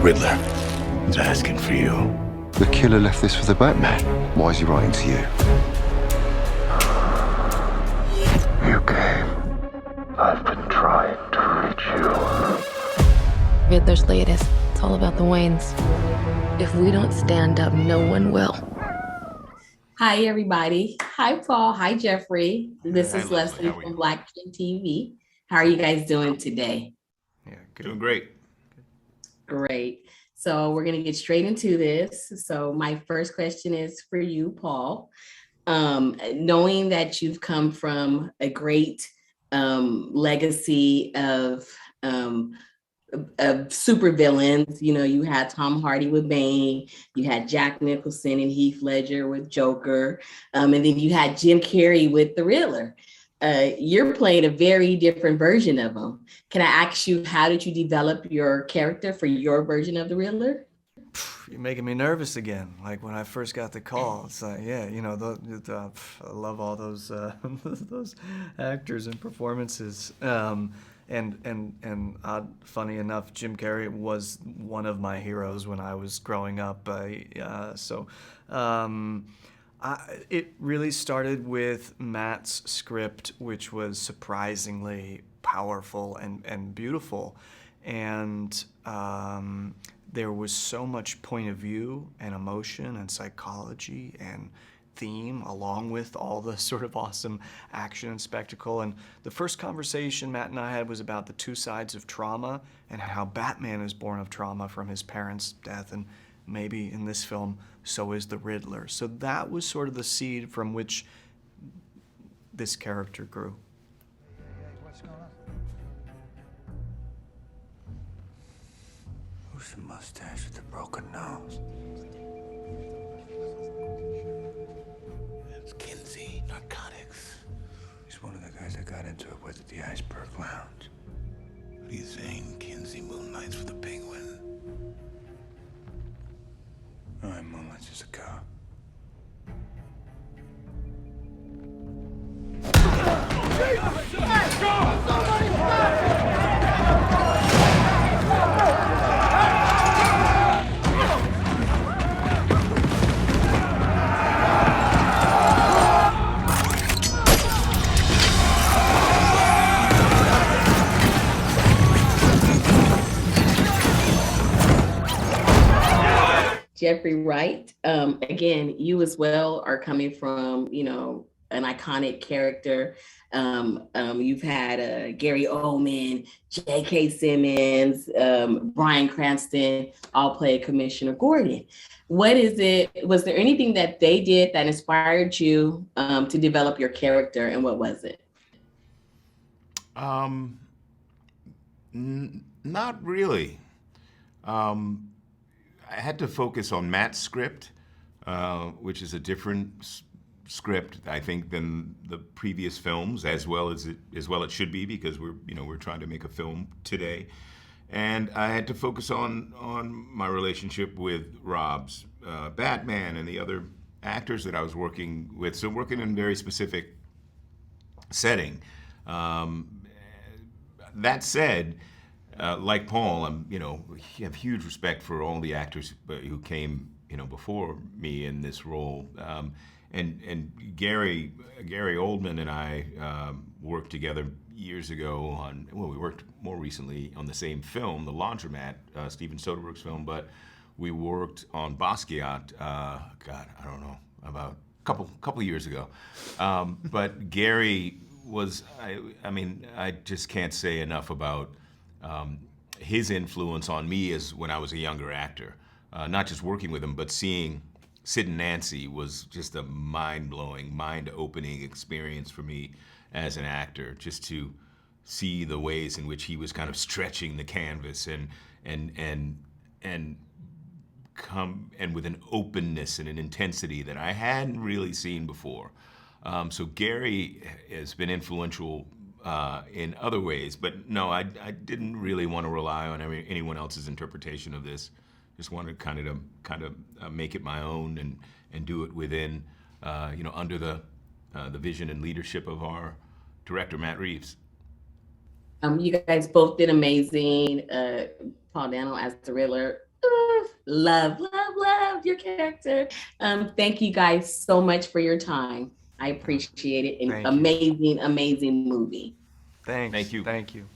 Riddler is asking for you. The killer left this for the Batman. Why is he writing to you? You came. I've been trying to reach you. Riddler's latest. It's all about the Waynes. If we don't stand up, no one will. Hi, everybody. Hi, Paul. Hi, Jeffrey. This is Leslie from Black King TV. How are you guys doing today? Yeah, good. Doing great. Great. So we're going to get straight into this. So my first question is for you, Paul. Knowing that you've come from a great legacy of supervillains, you know, you had Tom Hardy with Bane, you had Jack Nicholson and Heath Ledger with Joker, and then you had Jim Carrey with the Riddler. You're playing a very different version of him. Can I ask you, how did you develop your character for your version of the Riddler? You're making me nervous again. Like when I first got the call, it's like, yeah, you know, I love all those those actors and performances. And funny enough, Jim Carrey was one of my heroes when I was growing up. It really started with Matt's script, which was surprisingly powerful and beautiful. And there was so much point of view and emotion and psychology and theme, along with all the sort of awesome action and spectacle. And the first conversation Matt and I had was about the two sides of trauma and how Batman is born of trauma from his parents' death, and maybe in this film, so is the Riddler. So that was sort of the seed from which this character grew. What's going on? Who's the mustache with the broken nose? It's Kinsey, narcotics. He's one of the guys that got into it with at the Iceberg Lounge. What are you saying, Kinsey moonlights for the Penguin? No, he moonlights just a cop. Jeffery, Wright. Again, you as well are coming from, you know, an iconic character. You've had Gary Oldman, J.K. Simmons, Bryan Cranston, all play Commissioner Gordon. What is it? Was there anything that they did that inspired you to develop your character, and what was it? Not really. I had to focus on Matt's script, which is a different script, I think, than the previous films, as well it should be, because we're trying to make a film today. And I had to focus on my relationship with Rob's Batman and the other actors that I was working with. So working in a very specific setting. That said, like Paul, I have huge respect for all the actors who came, before me in this role. And Gary Oldman and I worked together years ago we worked more recently on the same film, The Laundromat, Steven Soderbergh's film, but we worked on Basquiat, I don't know, about a couple years ago. But Gary was, I just can't say enough about his influence on me as when I was a younger actor. Not just working with him, but seeing Sid and Nancy was just a mind-blowing, mind-opening experience for me as an actor, just to see the ways in which he was kind of stretching the canvas and come and with an openness and an intensity that I hadn't really seen before. So Gary has been influential in other ways, but no, I didn't really want to rely on anyone else's interpretation of this. Just wanted kind of make it my own and do it within, under the vision and leadership of our director, Matt Reeves. You guys both did amazing. Paul Dano as the Riddler. love your character. Thank you guys so much for your time. I appreciate it. An Thank you. amazing movie. Thanks. Thank you. Thank you.